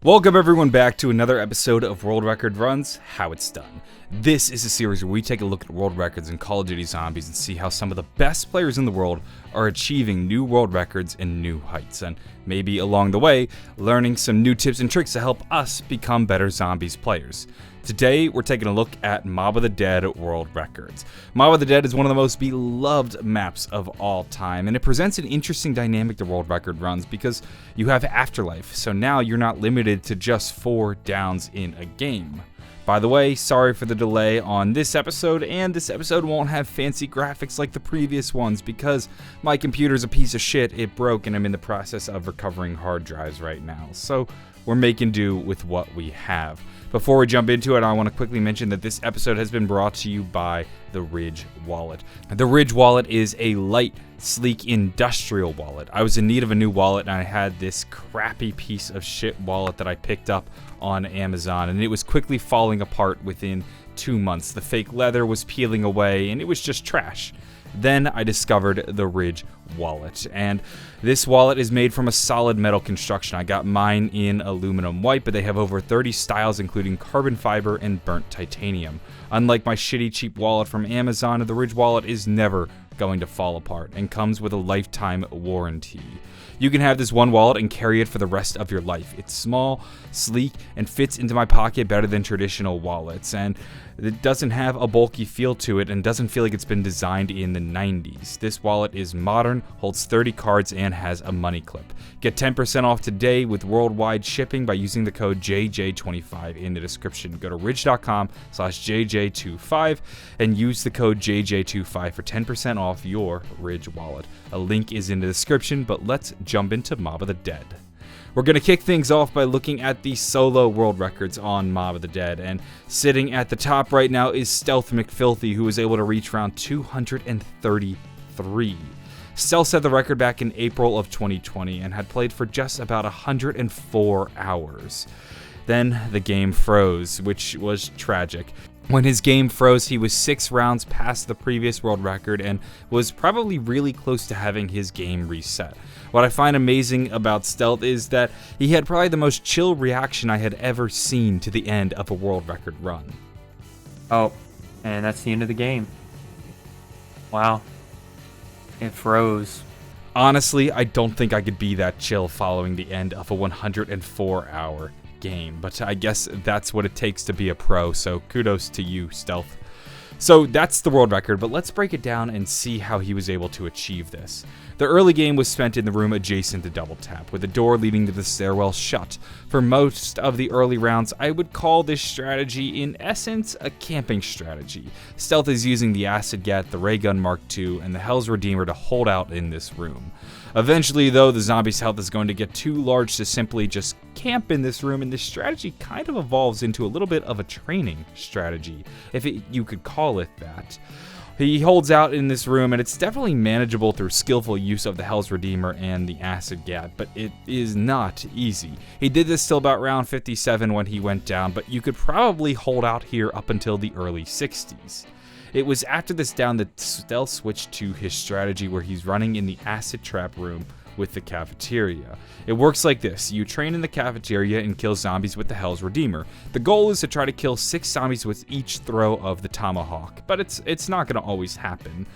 Welcome everyone back to another episode of World Record Runs, How It's Done. This is a series where we take a look at world records in Call of Duty Zombies and see how some of the best players in the world are achieving new world records and new heights, and maybe along the way, learning some new tips and tricks to help us become better Zombies players. Today, we're taking a look at Mob of the Dead world records. Mob of the Dead is one of the most beloved maps of all time, and it presents an interesting dynamic to world record runs because you have Afterlife, so now you're not limited to just 4 downs in a game. By the way, sorry for the delay on this episode, and this episode won't have fancy graphics like the previous ones because my computer's a piece of shit, it broke, and I'm in the process of recovering hard drives right now, so we're making do with what we have. Before we jump into it, I want to quickly mention that this episode has been brought to you by the Ridge Wallet. The Ridge Wallet is a light, sleek, industrial wallet. I was in need of a new wallet, and I had this crappy piece of shit wallet that I picked up on Amazon, and it was quickly falling apart within 2 months. The fake leather was peeling away, and it was just trash. Then I discovered the Ridge Wallet, and this wallet is made from a solid metal construction. I got mine in aluminum white, but they have over 30 styles including carbon fiber and burnt titanium. Unlike my shitty cheap wallet from Amazon, the Ridge Wallet is never going to fall apart and comes with a lifetime warranty. You can have this one wallet and carry it for the rest of your life. It's small, sleek, and fits into my pocket better than traditional wallets, and it doesn't have a bulky feel to it and doesn't feel like it's been designed in the 90s. This wallet is modern, holds 30 cards, and has a money clip. Get 10% off today with worldwide shipping by using the code JJ25 in the description. Go to ridge.com/JJ25 and use the code JJ25 for 10% off your Ridge Wallet. A link is in the description, but let's jump into Mob of the Dead. We're going to kick things off by looking at the solo world records on Mob of the Dead, and sitting at the top right now is StealthMcFilthy, who was able to reach round 233. Stealth set the record back in April of 2020 and had played for just about 104 hours. Then the game froze, which was tragic. When his game froze, he was 6 rounds past the previous world record and was probably really close to having his game reset. What I find amazing about Stealth is that he had probably the most chill reaction I had ever seen to the end of a world record run. Oh, and that's the end of the game. Wow. It froze. Honestly, I don't think I could be that chill following the end of a 104-hour game, but I guess that's what it takes to be a pro, so kudos to you, Stealth. So that's the world record, but let's break it down and see how he was able to achieve this. The early game was spent in the room adjacent to Double Tap, with the door leading to the stairwell shut. For most of the early rounds, I would call this strategy in essence a camping strategy. Stealth is using the Acid Gat, the Ray Gun Mark II, and the Hell's Redeemer to hold out in this room. Eventually, though, the zombie's health is going to get too large to simply just camp in this room, and this strategy kind of evolves into a little bit of a training strategy, if you could call it that. He holds out in this room, and it's definitely manageable through skillful use of the Hell's Redeemer and the Acid Gat, but it is not easy. He did this till about round 57 when he went down, but you could probably hold out here up until the early 60s. It was after this down that Stealth switched to his strategy where he's running in the acid trap room with the cafeteria. It works like this: you train in the cafeteria and kill zombies with the Hell's Redeemer. The goal is to try to kill 6 zombies with each throw of the tomahawk, but it's not going to always happen.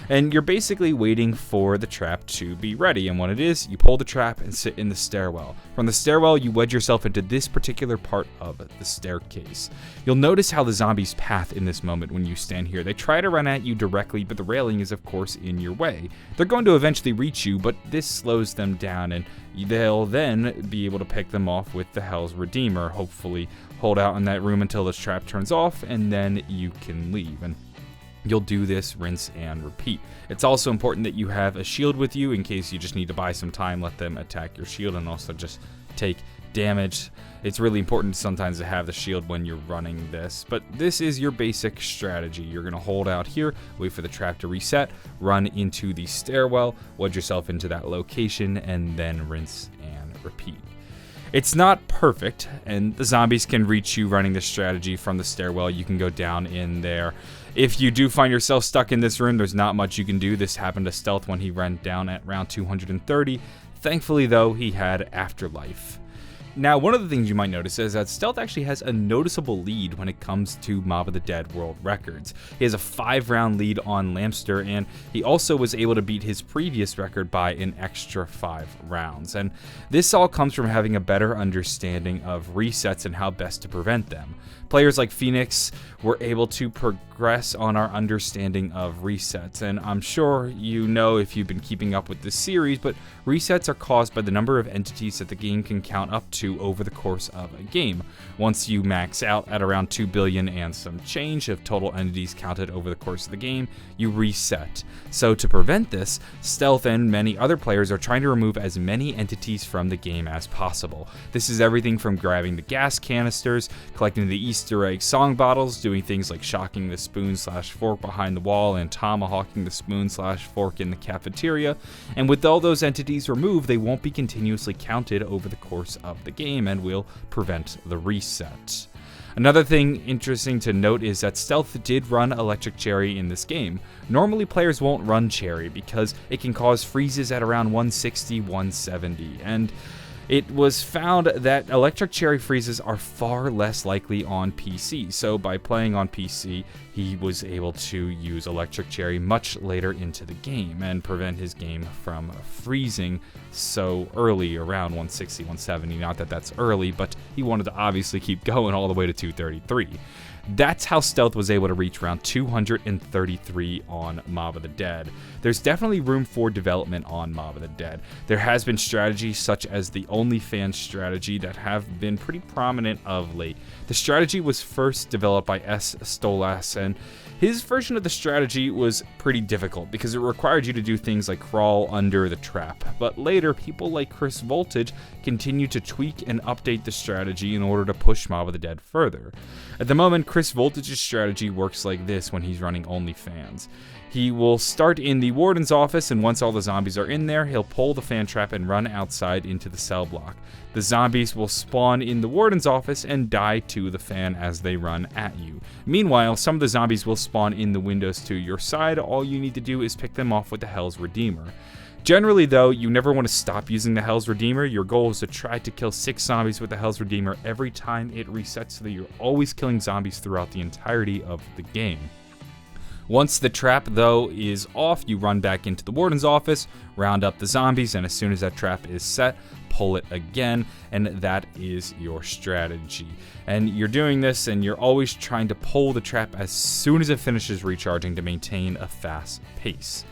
And you're basically waiting for the trap to be ready, and when it is, you pull the trap and sit in the stairwell. From the stairwell, you wedge yourself into this particular part of the staircase. You'll notice how the zombies path in this moment when you stand here. They try to run at you directly, but the railing is of course in your way. They're going to eventually reach you, but this slows them down, and they'll then be able to pick them off with the Hell's Redeemer. Hopefully hold out in that room until this trap turns off, and then you can leave. And you'll do this, rinse, and repeat. It's also important that you have a shield with you in case you just need to buy some time, let them attack your shield, and also just take damage. It's really important sometimes to have the shield when you're running this, but this is your basic strategy. You're going to hold out here, wait for the trap to reset, run into the stairwell, wedge yourself into that location, and then rinse and repeat. It's not perfect, and the zombies can reach you running this strategy from the stairwell. You can go down in there. If you do find yourself stuck in this room, there's not much you can do. This happened to Stealth when he ran down at round 230. Thankfully, though, he had Afterlife. Now, one of the things you might notice is that Stealth actually has a noticeable lead when it comes to Mob of the Dead world records. He has a 5-round lead on Lamster, and he also was able to beat his previous record by an extra 5 rounds. And this all comes from having a better understanding of resets and how best to prevent them. Players like Phoenix were able to progress on our understanding of resets, and I'm sure you know if you've been keeping up with this series, but resets are caused by the number of entities that the game can count up to over the course of a game. Once you max out at around 2 billion and some change of total entities counted over the course of the game, you reset. So to prevent this, Stealth and many other players are trying to remove as many entities from the game as possible. This is everything from grabbing the gas canisters, collecting the Easter egg song bottles, doing things like shocking the spoon/fork behind the wall and tomahawking the spoon/fork in the cafeteria. And with all those entities removed, they won't be continuously counted over the course of the game and will prevent the reset. Another thing interesting to note is that Stealth did run Electric Cherry in this game. Normally players won't run Cherry because it can cause freezes at around 160, 170, and it was found that Electric Cherry freezes are far less likely on PC, so by playing on PC, he was able to use Electric Cherry much later into the game and prevent his game from freezing so early, around 160, 170. Not that that's early, but he wanted to obviously keep going all the way to 233. That's how Stealth was able to reach round 233 on Mob of the Dead. There's definitely room for development on Mob of the Dead. There has been strategies such as the OnlyFans strategy that have been pretty prominent of late. The strategy was first developed by Stolas, and his version of the strategy was pretty difficult because it required you to do things like crawl under the trap. But later, people like Chris Voltage continued to tweak and update the strategy in order to push Mob of the Dead further. At the moment, Chris Voltage's strategy works like this when he's running OnlyFans. He will start in the warden's office, and once all the zombies are in there, he'll pull the fan trap and run outside into the cell block. The zombies will spawn in the warden's office and die to the fan as they run at you. Meanwhile, some of the zombies will spawn in the windows to your side. All you need to do is pick them off with the Hell's Redeemer. Generally though, you never want to stop using the Hell's Redeemer. Your goal is to try to kill 6 zombies with the Hell's Redeemer every time it resets so that you're always killing zombies throughout the entirety of the game. Once the trap, though, is off, you run back into the warden's office, round up the zombies, and as soon as that trap is set, pull it again, and that is your strategy. And you're doing this, and you're always trying to pull the trap as soon as it finishes recharging to maintain a fast pace.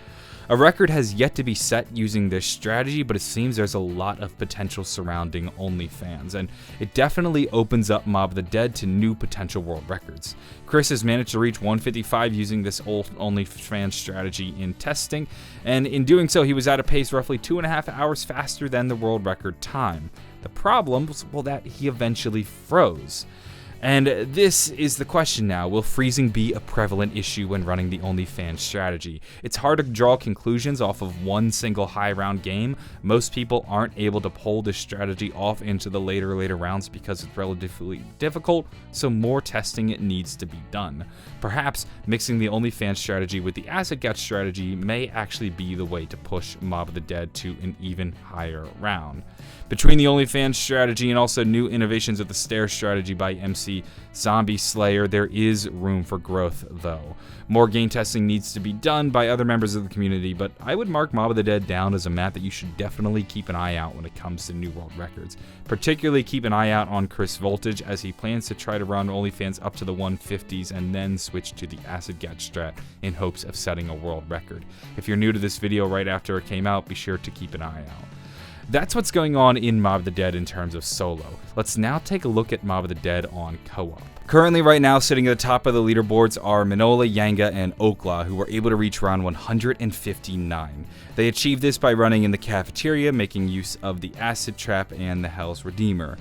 A record has yet to be set using this strategy, but it seems there's a lot of potential surrounding OnlyFans, and it definitely opens up Mob of the Dead to new potential world records. Chris has managed to reach 155 using this old OnlyFans strategy in testing, and in doing so, he was at a pace roughly 2.5 hours faster than the world record time. The problem was, well, that he eventually froze. And this is the question now, will freezing be a prevalent issue when running the OnlyFans strategy? It's hard to draw conclusions off of one single high round game. Most people aren't able to pull this strategy off into the later rounds because it's relatively difficult, so more testing needs to be done. Perhaps mixing the OnlyFans strategy with the Acid Gat strategy may actually be the way to push Mob of the Dead to an even higher round. Between the OnlyFans strategy and also new innovations of the Stair strategy by MC Zombie Slayer, there is room for growth though. More game testing needs to be done by other members of the community, but I would mark Mob of the Dead down as a map that you should definitely keep an eye out when it comes to new world records. Particularly keep an eye out on Chris Voltage as he plans to try to run OnlyFans up to the 150s and then switch to the Acid Gat strat in hopes of setting a world record. If you're new to this video right after it came out, be sure to keep an eye out. That's what's going on in Mob of the Dead in terms of solo. Let's now take a look at Mob of the Dead on co-op. Currently right now sitting at the top of the leaderboards are Manola, Yanga, and Okla, who were able to reach round 159. They achieved this by running in the cafeteria, making use of the Acid Trap and the Hell's Redeemer.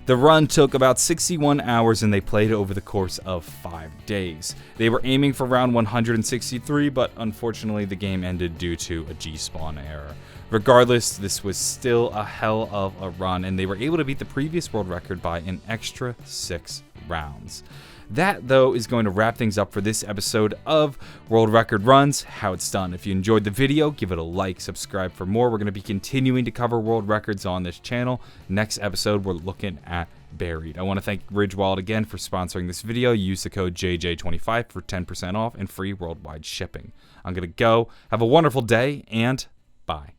The run took about 61 hours and they played over the course of 5 days. They were aiming for round 163, but unfortunately the game ended due to a G-spawn error. Regardless, this was still a hell of a run, and they were able to beat the previous world record by an extra 6 rounds. That, though, is going to wrap things up for this episode of World Record Runs, How It's Done. If you enjoyed the video, give it a like, subscribe for more. We're going to be continuing to cover world records on this channel. Next episode, we're looking at buried. I want to thank Ridge Wallet again for sponsoring this video. Use the code JJ25 for 10% off and free worldwide shipping. I'm going to go. Have a wonderful day, and bye.